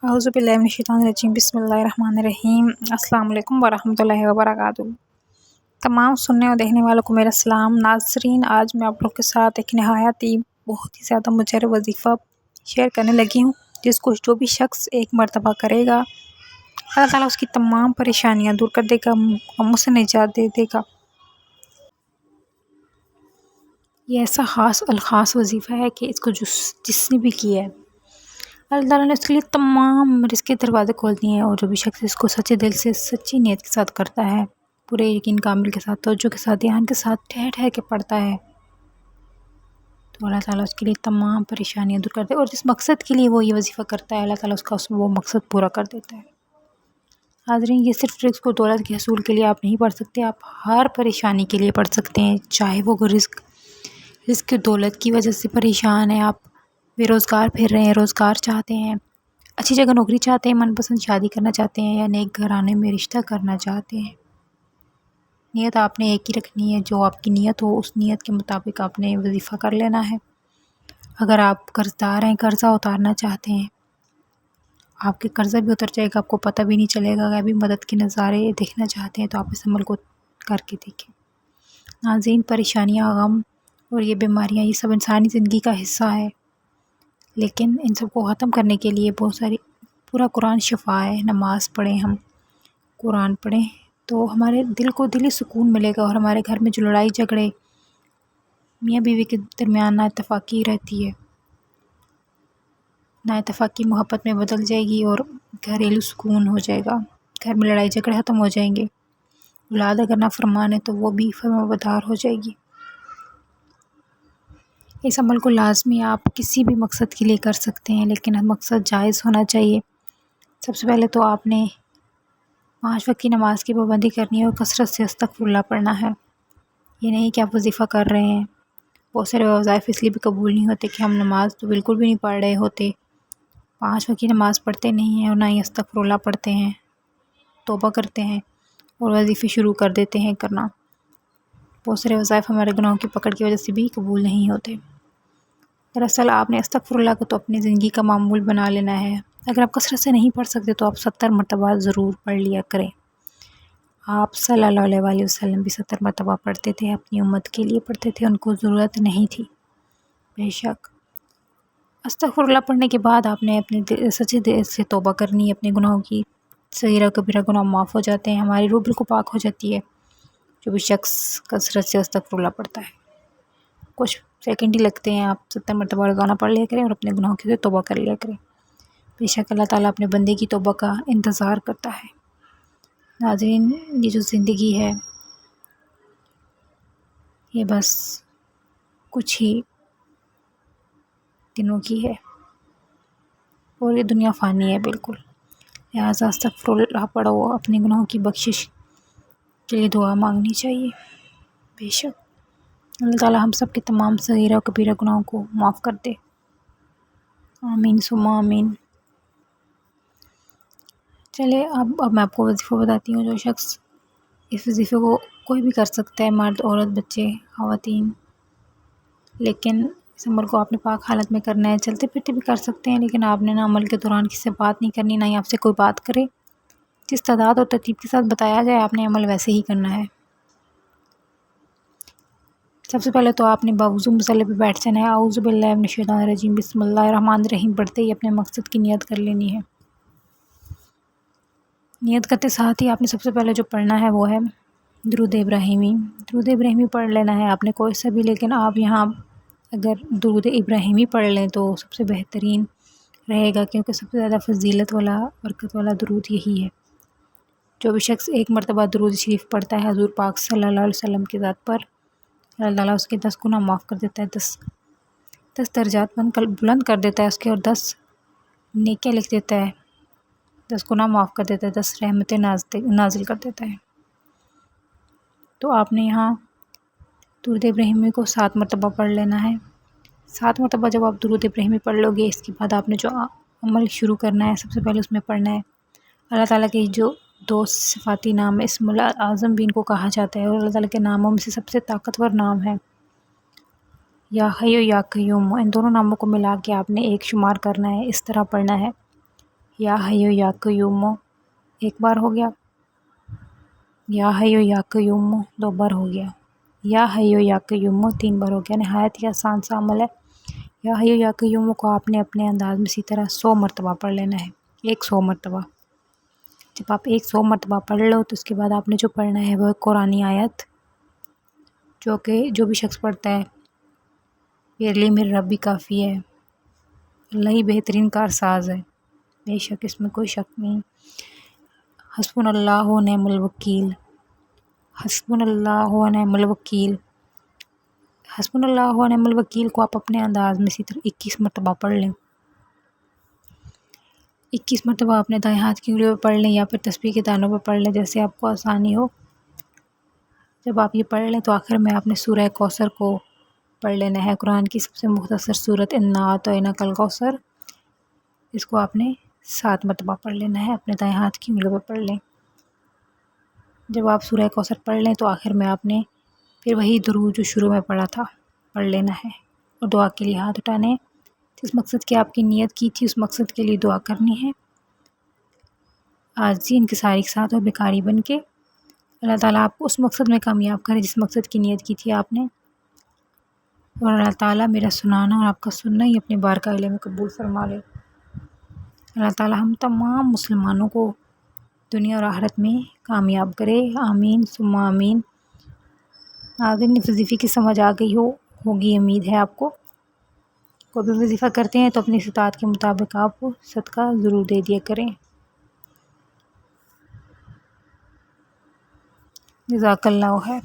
اعوذ باللہ من الشیطان الرجیم، بسم اللہ الرحمن الرحیم۔ السلام علیکم ورحمۃ اللہ وبرکاتہ۔ تمام سننے اور دیکھنے والوں کو میرا سلام۔ ناظرین، آج میں آپ لوگ کے ساتھ ایک نہایت ہی بہت ہی زیادہ مجرب وظیفہ شیئر کرنے لگی ہوں، جس کو جو بھی شخص ایک مرتبہ کرے گا، اللہ تعالیٰ اس کی تمام پریشانیاں دور کر دے گا، غموں سے نجات دے دے گا۔ یہ ایسا خاص وظیفہ ہے کہ اس کو جس نے بھی کیا ہے، اللہ تعالیٰ نے اس کے لیے تمام رزق کے دروازے کھول دیے ہیں، اور جو بھی شخص اس کو سچے دل سے، سچی نیت کے ساتھ کرتا ہے، پورے یقین کامل کے ساتھ، توجہ کے ساتھ، دھیان کے ساتھ، ٹھہر کے پڑھتا ہے، تو اللہ تعالیٰ اس کے لیے تمام پریشانیاں دور کر دے، اور جس مقصد کے لیے وہ یہ وظیفہ کرتا ہے، اللہ تعالیٰ اس کا وہ مقصد پورا کر دیتا ہے۔ حاضرین، یہ صرف رزق و دولت کے حصول کے لیے آپ نہیں پڑھ سکتے، آپ ہر پریشانی کے لیے پڑھ سکتے ہیں، چاہے وہ رزق دولت کی وجہ سے پریشان ہیں، آپ بے روزگار پھر رہے ہیں، روزگار چاہتے ہیں، اچھی جگہ نوکری چاہتے ہیں، من پسند شادی کرنا چاہتے ہیں، یا نیک گھرانے میں رشتہ کرنا چاہتے ہیں۔ نیت آپ نے ایک ہی رکھنی ہے، جو آپ کی نیت ہو اس نیت کے مطابق آپ نے وظیفہ کر لینا ہے۔ اگر آپ قرض دار ہیں، قرضہ اتارنا چاہتے ہیں، آپ کے قرضہ بھی اتر جائے گا، آپ کو پتہ بھی نہیں چلے گا، اگر بھی مدد کے نظارے دیکھنا چاہتے ہیں تو آپ اس عمل کو کر کے دیکھیں۔ ناظرین، پریشانیاں، غم اور یہ بیماریاں، یہ سب انسانی زندگی کا حصہ ہے، لیکن ان سب کو ختم کرنے کے لیے بہت ساری پورا قرآن شفا ہے۔ نماز پڑھیں، ہم قرآن پڑھیں تو ہمارے دل کو دلی سکون ملے گا، اور ہمارے گھر میں جو لڑائی جھگڑے میاں بیوی کے درمیان نا اتفاقی رہتی ہے، نا اتفاقی محبت میں بدل جائے گی، اور گھریلو سکون ہو جائے گا، گھر میں لڑائی جھگڑے ختم ہو جائیں گے۔ اولاد اگر نافرمان ہے تو وہ بھی فرمانبردار ہو جائے گی۔ اس عمل کو لازمی آپ کسی بھی مقصد کے لیے کر سکتے ہیں، لیکن مقصد جائز ہونا چاہیے۔ سب سے پہلے تو آپ نے 5 وقت کی نماز کی پابندی کرنی ہے، اور کثرت سے استغفر اللہ پڑھنا ہے۔ یہ نہیں کہ آپ وظیفہ کر رہے ہیں، بہت سارے وظائف اس لیے بھی قبول نہیں ہوتے کہ ہم نماز تو بالکل بھی نہیں پڑھ رہے ہوتے، 5 وقت کی نماز پڑھتے نہیں ہیں، اور نہ ہی استغفر اللہ پڑھتے ہیں، توبہ کرتے ہیں اور وظیفے شروع کر دیتے ہیں کرنا۔ بہت سارے وظائف ہمارے گناہوں کی پکڑ کی وجہ سے بھی قبول نہیں ہوتے۔ دراصل آپ نے استغفر اللہ کو تو اپنی زندگی کا معمول بنا لینا ہے۔ اگر آپ کثرت سے نہیں پڑھ سکتے تو آپ 70 مرتبہ ضرور پڑھ لیا کریں۔ آپ صلی اللہ علیہ وسلم بھی 70 مرتبہ پڑھتے تھے، اپنی امت کے لیے پڑھتے تھے، ان کو ضرورت نہیں تھی۔ بے شک استغفر اللہ پڑھنے کے بعد آپ نے اپنے سچے دل سے توبہ کرنی ہے، اپنے گناہوں کی صغیرہ کبیرہ گناہ معاف ہو جاتے ہیں، ہماری روح بالکل پاک ہو جاتی ہے جو بھی شخص کثرت سے استغفر اللہ پڑھتا ہے۔ کچھ سیکنڈ ہی لگتے ہیں، آپ 70 مرتبہ روزانہ پڑھ لیا کریں اور اپنے گناہوں سے توبہ کر لیا کریں۔ بے شک اللہ تعالیٰ اپنے بندے کی توبہ کا انتظار کرتا ہے۔ ناظرین، یہ جو زندگی ہے یہ بس کچھ ہی دنوں کی ہے، اور یہ دنیا فانی ہے بالکل، لہٰذا استغفر اللہ پڑھو، اپنے گناہوں کی بخشش کے لیے دعا مانگنی چاہیے۔ بے شک اللہ تعالیٰ ہم سب کے تمام صغیرہ و کبیرہ گناہوں کو معاف کر دے، آمین ثم آمین۔ چلے اب میں آپ کو وظیفہ بتاتی ہوں۔ جو شخص اس وظیفے کو کوئی بھی کر سکتا ہے، مرد، عورت، بچے، خواتین، لیکن اس عمل کو آپ نے پاک حالت میں کرنا ہے، چلتے پھرتے بھی کر سکتے ہیں، لیکن آپ نے عمل کے دوران کسی سے بات نہیں کرنی، نہ ہی آپ سے کوئی بات کرے، جس تعداد اور ترتیب کے ساتھ بتایا جائے آپ نے عمل ویسے ہی کرنا ہے۔ سب سے پہلے تو آپ نے باوضو مصلی پہ بیٹھ جانا ہے، اعوذ باللہ من الشیطان الرجیم، بسم اللہ الرحمن الرحیم پڑھتے ہی اپنے مقصد کی نیت کر لینی ہے۔ نیت کرتے ساتھ ہی آپ نے سب سے پہلے جو پڑھنا ہے وہ ہے درود ابراہیمی۔ درود ابراہیمی پڑھ لینا ہے آپ نے کوئی سا بھی، لیکن آپ یہاں اگر درود ابراہیمی پڑھ لیں تو سب سے بہترین رہے گا، کیونکہ سب سے زیادہ فضیلت والا، برکت والا درود یہی ہے۔ جو بھی شخص ایک مرتبہ درود شریف پڑھتا ہے حضور پاک صلی اللہ علیہ وسلم کی ذات پر، اللہ تعالیٰ اس کے 10 گناہ معاف کر دیتا ہے، 10 درجات بلند کر دیتا ہے اس کے، اور 10 نیکیاں لکھ دیتا ہے، 10 گناہ معاف کر دیتا ہے، 10 رحمتیں نازل کر دیتا ہے۔ تو آپ نے یہاں درود ابراہیمی کو 7 مرتبہ پڑھ لینا ہے۔ 7 مرتبہ جب آپ درود ابراہیمی پڑھ لو گے، اس کے بعد آپ نے جو عمل شروع کرنا ہے، سب سے پہلے اس میں پڑھنا ہے اللہ تعالیٰ کے جو 2 صفاتی نام ہے، اسم الاعظم بھی ان کو کہا جاتا ہے، اور اللہ تعالیٰ کے ناموں میں سے سب سے طاقتور نام ہے یا حی یا قیوم۔ ان دونوں ناموں کو ملا کے آپ نے ایک شمار کرنا ہے، اس طرح پڑھنا ہے یا حیو یا قیوم ایک بار ہو گیا، یا حیو یا قیوم 2 بار ہو گیا، یا حیو یا قیوم 3 بار ہو گیا۔ نہایت ہی آسان سا عمل ہے۔ یا حیو یا قیوم کو آپ نے اپنے انداز میں اسی طرح 100 مرتبہ پڑھ لینا ہے، 100 مرتبہ۔ جب آپ 100 مرتبہ پڑھ لو تو اس کے بعد آپ نے جو پڑھنا ہے وہ قرآنی آیت، جو کہ جو بھی شخص پڑھتا ہے میرے لیے میرا رب بھی کافی ہے، اللہ ہی بہترین کارساز ہے، بے شک اس میں کوئی شک نہیں۔ حسبنا اللہ و نعم الوکیل، حسبنا اللہ و نعم الوکیل، حسبنا اللہ و نعم الوکیل کو آپ اپنے انداز میں اسی طرح 21 مرتبہ پڑھ لیں۔ 21 مرتبہ اپنے دائیں ہاتھ کی انگلیوں پہ پڑھ لیں یا پھر تسبیح کے دانوں پہ پڑھ لیں، جیسے آپ کو آسانی ہو۔ جب آپ یہ پڑھ لیں تو آخر میں آپ نے سورہ کوثر کو پڑھ لینا ہے، قرآن کی سب سے مختصر سورت انا اعطیناک الکوثر، اس کو آپ نے 7 مرتبہ پڑھ لینا ہے، اپنے دائیں ہاتھ کی انگلیوں پہ پڑھ لیں۔ جب آپ سورہ کوثر پڑھ لیں تو آخر میں آپ نے پھر وہی درود جو شروع میں پڑھا تھا پڑھ لینا ہے، اور دعا کے لیے ہاتھ اٹھانے ہیں۔ جس مقصد کی آپ کی نیت کی تھی اس مقصد کے لیے دعا کرنی ہے، عاجزی انکساری کے ساتھ اور بیکاری بن کے۔ اللہ تعالیٰ آپ کو اس مقصد میں کامیاب کرے جس مقصد کی نیت کی تھی آپ نے، اور اللہ تعالیٰ میرا سنانا اور آپ کا سننا ہی اپنے بارگاہ میں قبول فرما لے۔ اللہ تعالیٰ ہم تمام مسلمانوں کو دنیا اور آخرت میں کامیاب کرے، آمین ثم آمین۔ ناظرین وظیفے کی سمجھ آ گئی ہوگی امید ہے آپ کو۔ کوئی بھی وظیفہ کرتے ہیں تو اپنی استطاعت کے مطابق آپ صدقہ ضرور دے دیا کریں۔ جزاک اللہ خیر۔